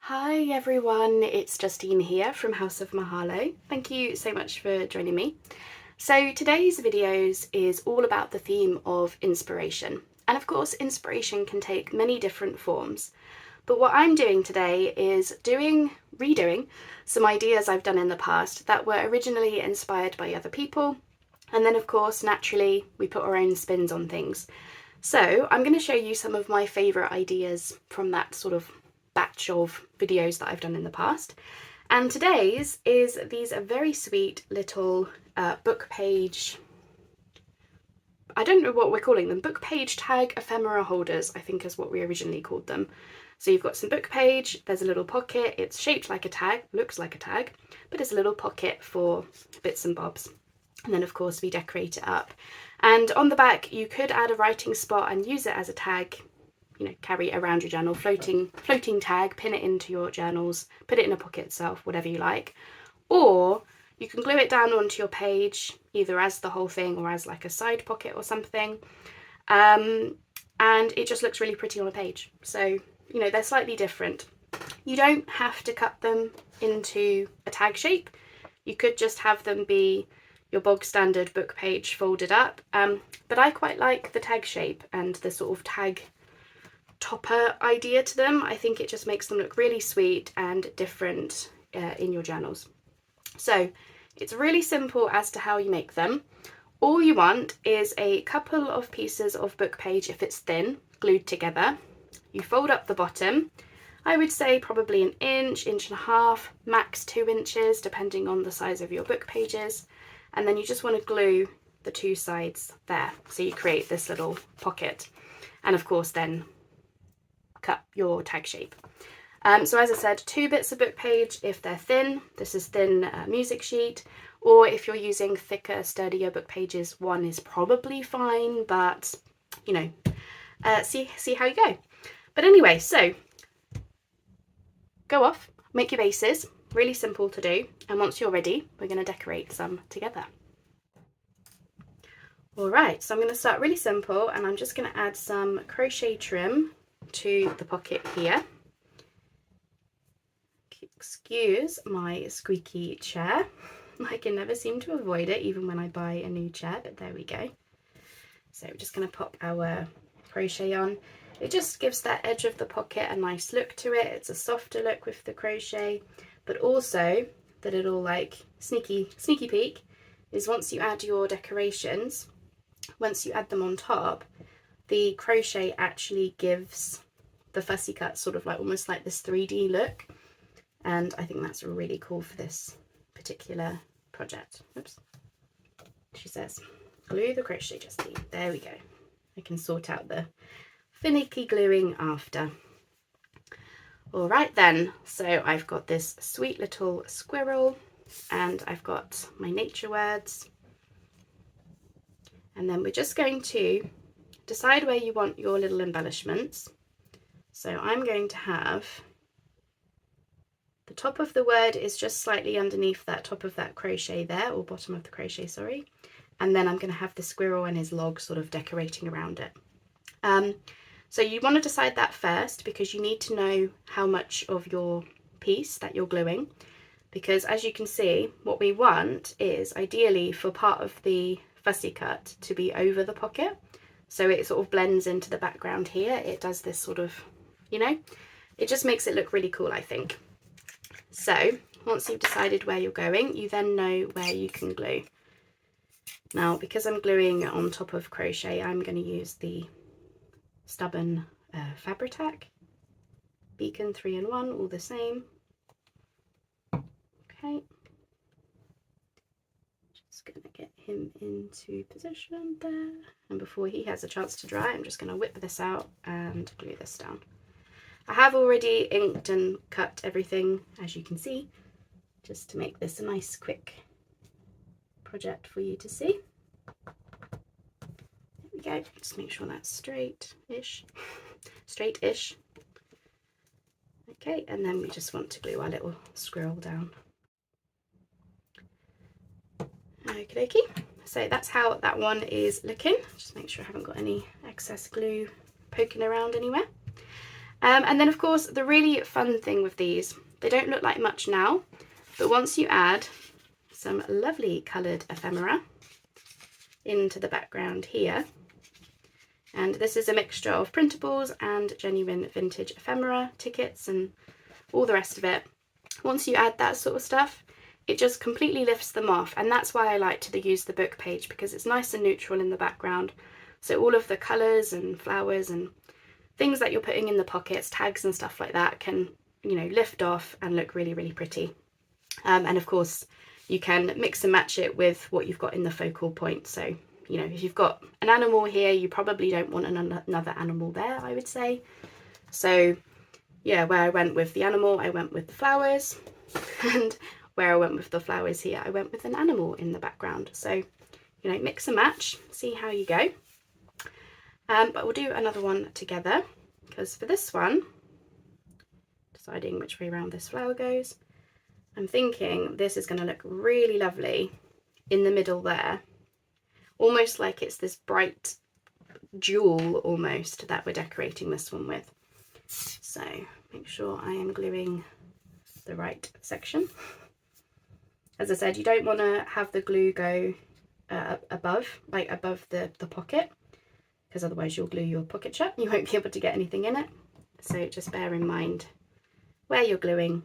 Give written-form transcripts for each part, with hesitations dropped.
Hi everyone, it's Justine here from House of Mahalo. Thank you so much for joining me. So today's videos is all about the theme of inspiration. And of course, inspiration can take many different forms. But what I'm doing today is redoing some ideas I've done in the past that were originally inspired by other people. And then of course, naturally, we put our own spins on things. So I'm going to show you some of my favourite ideas from that sort of batch of videos that I've done in the past. And today's is these very sweet little book page, I don't know what we're calling them, book page tag ephemera holders, I think is what we originally called them. So you've got some book page, there's a little pocket, it's shaped like a tag, looks like a tag, but it's a little pocket for bits and bobs. And then of course we decorate it up. And on the back you could add a writing spot and use it as a tag, you know, carry it around your journal, floating tag, pin it into your journals, put it in a pocket itself, whatever you like. Or you can glue it down onto your page, either as the whole thing or as like a side pocket or something. And it just looks really pretty on a page. So, you know, they're slightly different. You don't have to cut them into a tag shape. You could just have them be your bog standard book page folded up. But I quite like the tag shape and the sort of tag topper idea to them. I think it just makes them look really sweet and different in your journals. So it's really simple as to how you make them. All you want is a couple of pieces of book page, if it's thin, glued together. You fold up the bottom. I would say probably an inch, inch and a half, max 2 inches, depending on the size of your book pages. And then you just want to glue the two sides there. So you create this little pocket. And of course then cut your tag shape. So as I said, 2 bits of book page if they're thin. This is thin music sheet, or if you're using thicker, sturdier book pages, 1 is probably fine, but you know, see how you go. But anyway, so go off, make your bases, really simple to do, and once you're ready, we're going to decorate some together. Alright, so I'm going to start really simple, and I'm just going to add some crochet trim to the pocket here. Excuse my squeaky chair. I can never seem to avoid it even when I buy a new chair, but there we go. So we're just going to pop our crochet on. It just gives that edge of the pocket a nice look to it. It's a softer look with the crochet, but also the little like sneaky peek is once you add your decorations, once you add them on top, the crochet actually gives the fussy cut sort of like almost like this 3D look, and I think that's really cool for this particular project. Oops, she says glue the crochet, Justine. There we go. I can sort out the finicky gluing after. All right then, so I've got this sweet little squirrel and I've got my nature words, and then we're just going to decide where you want your little embellishments. So I'm going to have the top of the word is just slightly underneath that top of that crochet there, or bottom of the crochet, sorry. And then I'm going to have the squirrel and his log sort of decorating around it. So you want to decide that first, because you need to know how much of your piece that you're gluing. Because as you can see, what we want is ideally for part of the fussy cut to be over the pocket. So it sort of blends into the background here. It does this sort of, you know, it just makes it look really cool, I think. So once you've decided where you're going, you then know where you can glue. Now, because I'm gluing on top of crochet, I'm going to use the Stubborn Fabri-Tac Beacon 3-in-1, all the same. Okay. Just going to get him into position there. And before he has a chance to dry, I'm just going to whip this out and glue this down. I have already inked and cut everything, as you can see, just to make this a nice quick project for you to see. There we go, just make sure that's straight-ish. Okay, and then we just want to glue our little squirrel down. Okie dokie, so that's how that one is looking. Just make sure I haven't got any excess glue poking around anywhere. And then of course the really fun thing with these, they don't look like much now, but once you add some lovely coloured ephemera into the background here, and this is a mixture of printables and genuine vintage ephemera tickets and all the rest of it. Once you add that sort of stuff, it just completely lifts them off, and that's why I like to use the book page, because it's nice and neutral in the background. So all of the colours and flowers and things that you're putting in the pockets, tags and stuff like that, can, you know, lift off and look really, really pretty. And of course you can mix and match it with what you've got in the focal point. So, you know, if you've got an animal here, you probably don't want another animal there, I would say. So yeah, where I went with the animal, I went with the flowers, and where I went with the flowers here, I went with an animal in the background. So, you know, mix and match, see how you go. But we'll do another one together, because for this one, deciding which way around this flower goes, I'm thinking this is going to look really lovely in the middle there, almost like it's this bright jewel almost that we're decorating this one with. So make sure I am gluing the right section. As I said, you don't want to have the glue go above the pocket, because otherwise you'll glue your pocket shut. You won't be able to get anything in it. So just bear in mind where you're gluing,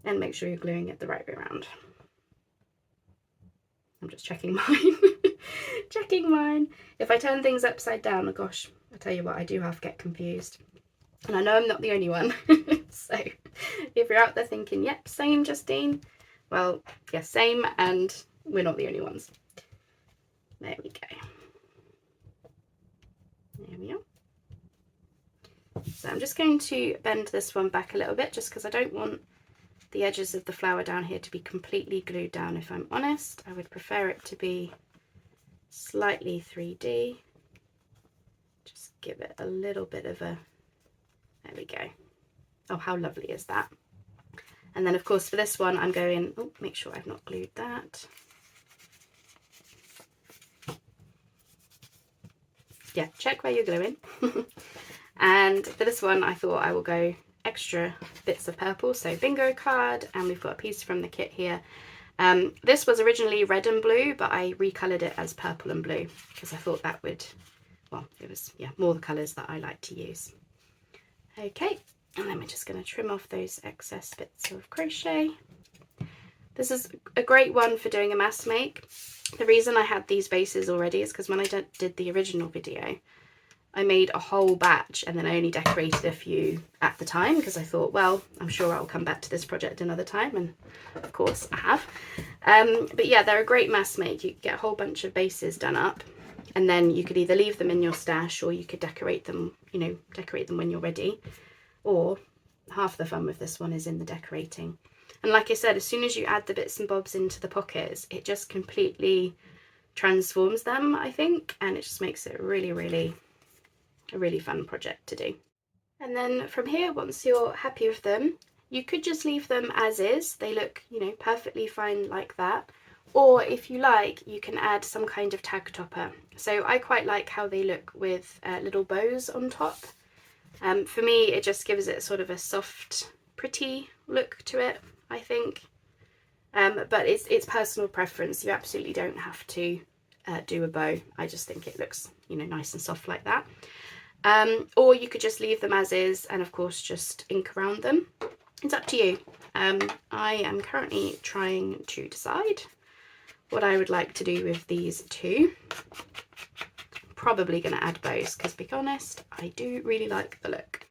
and make sure you're gluing it the right way around. I'm just checking mine. Checking mine. If I turn things upside down, oh gosh, I tell you what, I do half get confused. And I know I'm not the only one. So if you're out there thinking, yep, same Justine, well, yes, same, and we're not the only ones. There we go. There we are. So I'm just going to bend this one back a little bit, just because I don't want the edges of the flower down here to be completely glued down, if I'm honest. I would prefer it to be slightly 3D. Just give it a little bit of a, there we go. Oh, how lovely is that? And then of course for this one I'm going, oh, make sure I've not glued that. Yeah, check where you're gluing. And for this one I thought I will go extra bits of purple, so bingo card, and we've got a piece from the kit here. This was originally red and blue, but I recoloured it as purple and blue because I thought that would, well, it was, yeah, more the colours that I like to use. Okay, and then we're just going to trim off those excess bits of crochet. This is a great one for doing a mass make. The reason I had these bases already is because when I did the original video, I made a whole batch and then I only decorated a few at the time, because I thought, well, I'm sure I'll come back to this project another time, and of course I have. But yeah, they're a great mass make. You get a whole bunch of bases done up, and then you could either leave them in your stash or you could decorate them, you know, decorate them when you're ready. Or half the fun with this one is in the decorating. And like I said, as soon as you add the bits and bobs into the pockets, it just completely transforms them, I think, and it just makes it really, really a really fun project to do. And then from here, once you're happy with them, you could just leave them as is. They look, you know, perfectly fine like that. Or if you like, you can add some kind of tag topper. So I quite like how they look with little bows on top. For me, it just gives it sort of a soft, pretty look to it, I think. But it's personal preference. You absolutely don't have to do a bow. I just think it looks, you know, nice and soft like that. Or you could just leave them as is and of course just ink around them. It's up to you. I am currently trying to decide what I would like to do with these two. Probably going to add bows because, to be honest, I do really like the look.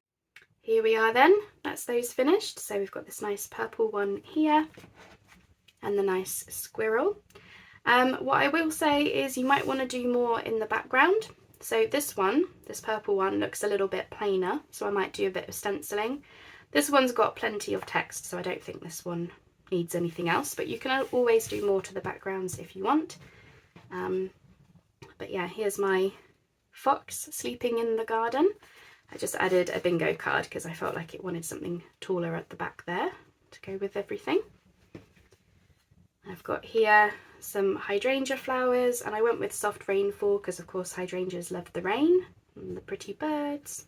Here we are then, that's those finished. So we've got this nice purple one here and the nice squirrel. What I will say is you might want to do more in the background. So this one, this purple one, looks a little bit plainer, so I might do a bit of stenciling. This one's got plenty of text, so I don't think this one needs anything else, but you can always do more to the backgrounds if you want. But yeah, here's my fox sleeping in the garden. I just added a bingo card because I felt like it wanted something taller at the back there to go with everything. I've got here some hydrangea flowers, and I went with soft rainfall because of course hydrangeas love the rain, and the pretty birds.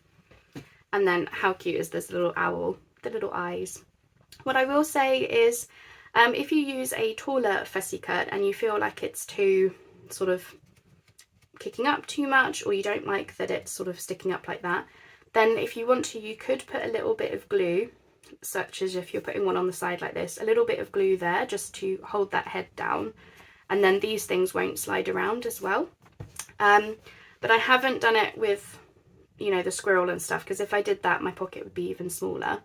And then how cute is this little owl, the little eyes. What I will say is if you use a taller fussy cut and you feel like it's too sort of kicking up too much, or you don't like that it's sort of sticking up like that, then if you want to, you could put a little bit of glue, such as if you're putting one on the side like this, a little bit of glue there just to hold that head down, and then these things won't slide around as well. But I haven't done it with, you know, the squirrel and stuff, because if I did that my pocket would be even smaller.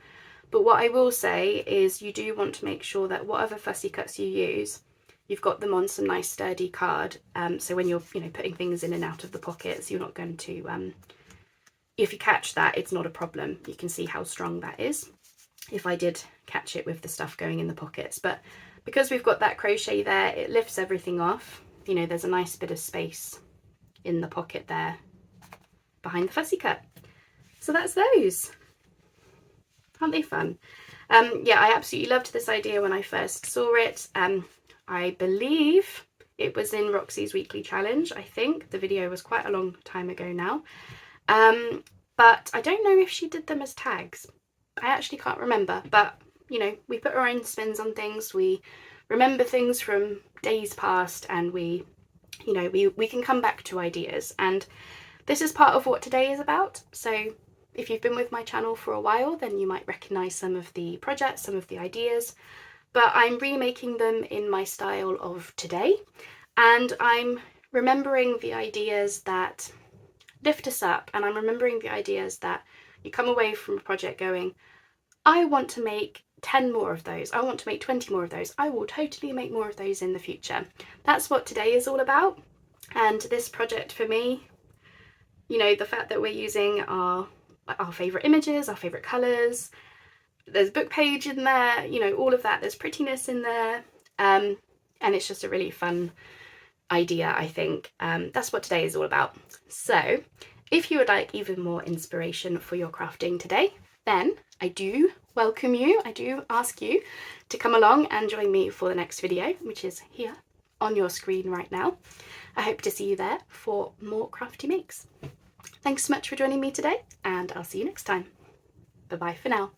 But what I will say is you do want to make sure that whatever fussy cuts you use, you've got them on some nice sturdy card, so when you're, you know, putting things in and out of the pockets, you're not going to, if you catch that, it's not a problem. You can see how strong that is if I did catch it with the stuff going in the pockets. But because we've got that crochet there, it lifts everything off. You know, there's a nice bit of space in the pocket there behind the fussy cut. So that's those. Aren't they fun? Yeah, I absolutely loved this idea when I first saw it. I believe it was in Roxy's weekly challenge. I think the video was quite a long time ago now. But I don't know if she did them as tags. I actually can't remember, but you know, we put our own spins on things, we remember things from days past, and we, you know, we can come back to ideas, and this is part of what today is about. So if you've been with my channel for a while, then you might recognise some of the projects, some of the ideas, but I'm remaking them in my style of today, and I'm remembering the ideas that lift us up, and I'm remembering the ideas that you come away from a project going, I want to make 10 more of those, I want to make 20 more of those, I will totally make more of those in the future. That's what today is all about. And this project for me, you know, the fact that we're using our favourite images, our favourite colours, there's a book page in there, you know, all of that, there's prettiness in there, and it's just a really fun idea, I think. That's what today is all about. So if you would like even more inspiration for your crafting today, then I do welcome you, I do ask you to come along and join me for the next video, which is here on your screen right now. I hope to see you there for more crafty makes. Thanks so much for joining me today, and I'll see you next time. Bye bye for now.